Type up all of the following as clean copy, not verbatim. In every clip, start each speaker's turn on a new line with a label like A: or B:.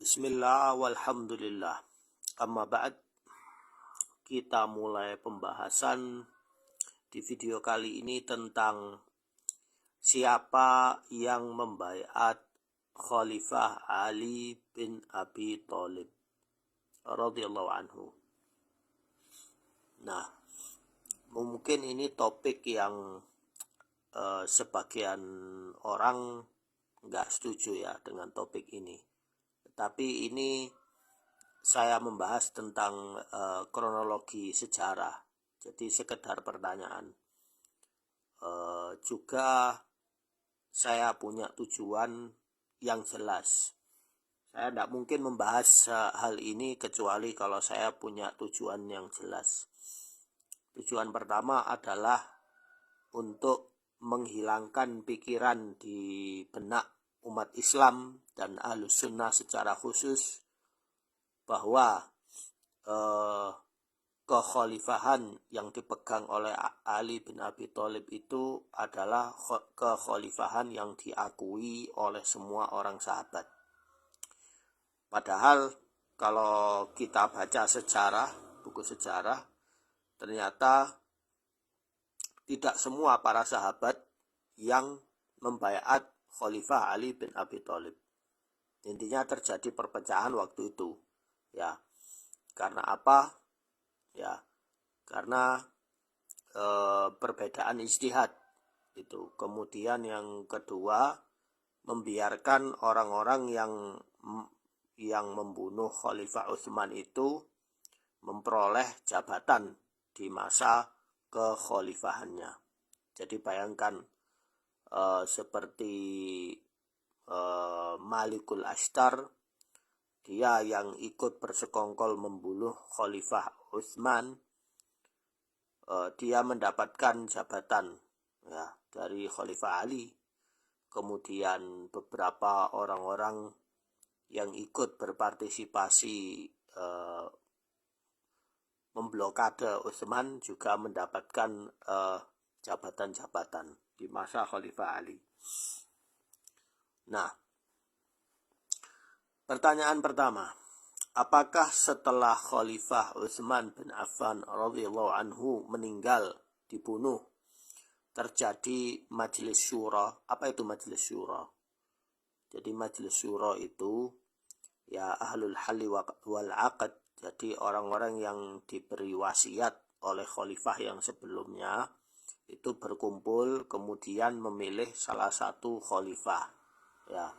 A: Bismillah walhamdulillah. Amma ba'd, kita mulai pembahasan di video kali ini tentang siapa yang membaiat Khalifah Ali bin Abi Thalib radhiyallahu anhu. Nah, mungkin ini topik yang sebagian orang nggak setuju ya dengan topik ini. Tapi ini saya membahas tentang kronologi sejarah, jadi sekedar pertanyaan. Juga saya punya tujuan yang jelas. Saya tidak mungkin membahas hal ini kecuali kalau saya punya tujuan yang jelas. Tujuan pertama adalah untuk menghilangkan pikiran di benak umat Islam dan Ahlus Sunnah secara khusus bahwa kekhalifahan yang dipegang oleh Ali bin Abi Thalib itu adalah kekhalifahan yang diakui oleh semua orang sahabat. Padahal kalau kita baca sejarah, buku sejarah, ternyata tidak semua para sahabat yang membaiat Khalifah Ali bin Abi Thalib. Intinya terjadi perpecahan waktu itu. Ya, karena apa? Ya, karena perbedaan ijtihad itu. Kemudian yang kedua, membiarkan orang-orang yang membunuh Khalifah Utsman itu memperoleh jabatan di masa kekhalifahannya. Jadi bayangkan seperti Malikul Ashtar, dia yang ikut bersekongkol membunuh Khalifah Utsman, dia mendapatkan jabatan ya dari Khalifah Ali. Kemudian beberapa orang-orang yang ikut berpartisipasi memblokade Utsman juga mendapatkan jabatan-jabatan di masa Khalifah Ali. Nah, pertanyaan pertama, apakah setelah Khalifah Utsman bin Affan radhiyallahu anhu meninggal, dibunuh, terjadi majelis syura? Apa itu majelis syura? Jadi majelis syura itu ya ahlul halli wal aqd, jadi orang-orang yang diberi wasiat oleh khalifah yang sebelumnya itu berkumpul kemudian memilih salah satu khalifah ya,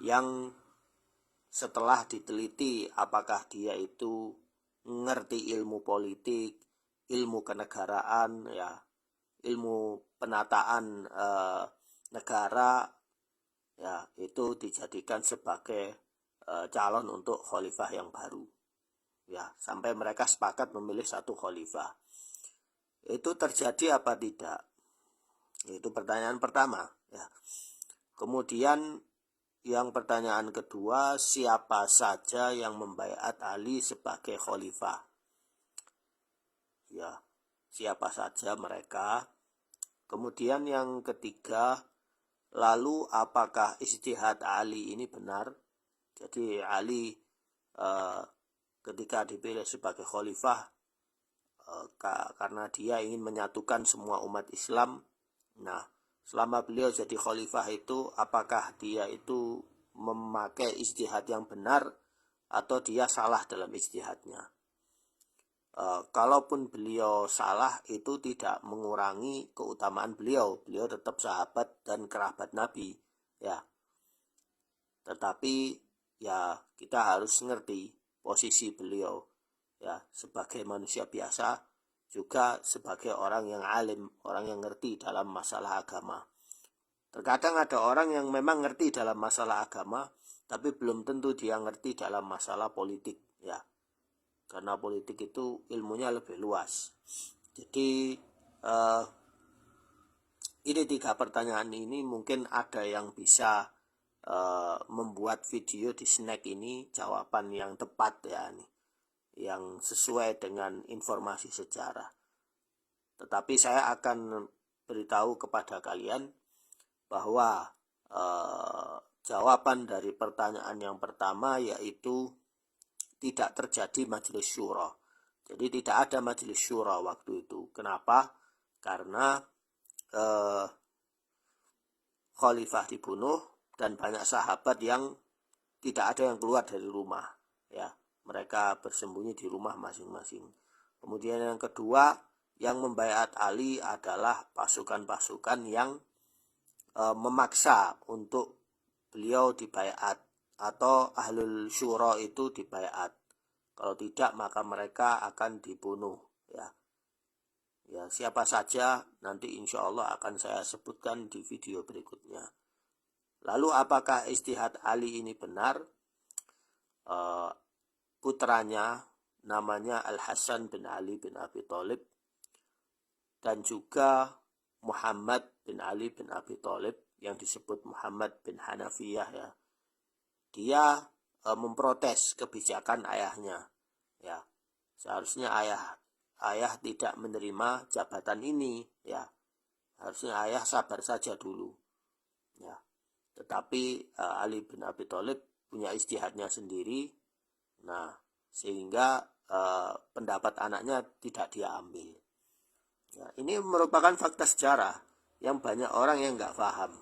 A: yang setelah diteliti apakah dia itu ngerti ilmu politik, ilmu kenegaraan ya, ilmu penataan negara ya, itu dijadikan sebagai calon untuk khalifah yang baru ya, sampai mereka sepakat memilih satu khalifah. Itu terjadi apa tidak? Itu pertanyaan pertama ya. Kemudian yang pertanyaan kedua, siapa saja yang membaiat Ali sebagai khalifah? Ya, siapa saja mereka? Kemudian yang ketiga, lalu apakah ijtihad Ali ini benar? Jadi Ali ketika dipilih sebagai khalifah karena dia ingin menyatukan semua umat Islam. Nah, selama beliau jadi khalifah itu, apakah dia itu memakai ijtihad yang benar atau dia salah dalam ijtihadnya? Kalaupun beliau salah, itu tidak mengurangi keutamaan beliau. Beliau tetap sahabat dan kerabat Nabi ya. Tetapi ya kita harus ngerti posisi beliau ya, sebagai manusia biasa, juga sebagai orang yang alim, orang yang ngerti dalam masalah agama. Terkadang ada orang yang memang ngerti dalam masalah agama, tapi belum tentu dia ngerti dalam masalah politik ya, karena politik itu ilmunya lebih luas. Jadi ini 3 pertanyaan ini mungkin ada yang bisa membuat video di snack ini jawaban yang tepat ya, nih, yang sesuai dengan informasi sejarah. Tetapi saya akan beritahu kepada kalian bahwa jawaban dari pertanyaan yang pertama, yaitu tidak terjadi majelis syura. Jadi tidak ada majelis syura waktu itu. Kenapa? Karena khalifah dibunuh dan banyak sahabat yang tidak ada yang keluar dari rumah, ya, mereka bersembunyi di rumah masing-masing. Kemudian yang kedua, yang membaiat Ali adalah pasukan-pasukan yang memaksa untuk beliau dibaiat, atau ahlul syura itu dibaiat. Kalau tidak maka mereka akan dibunuh, ya. Ya, siapa saja nanti insya Allah akan saya sebutkan di video berikutnya. Lalu apakah ijtihad Ali ini benar? Putranya namanya Al-Hasan bin Ali bin Abi Thalib dan juga Muhammad bin Ali bin Abi Thalib yang disebut Muhammad bin Hanafiyah, ya. Dia memprotes kebijakan ayahnya, ya. Seharusnya ayah tidak menerima jabatan ini, ya. Harusnya ayah sabar saja dulu, ya. Tetapi Ali bin Abi Thalib punya ijtihadnya sendiri, nah sehingga pendapat anaknya tidak dia ambil. Ya, ini merupakan fakta sejarah yang banyak orang yang nggak paham.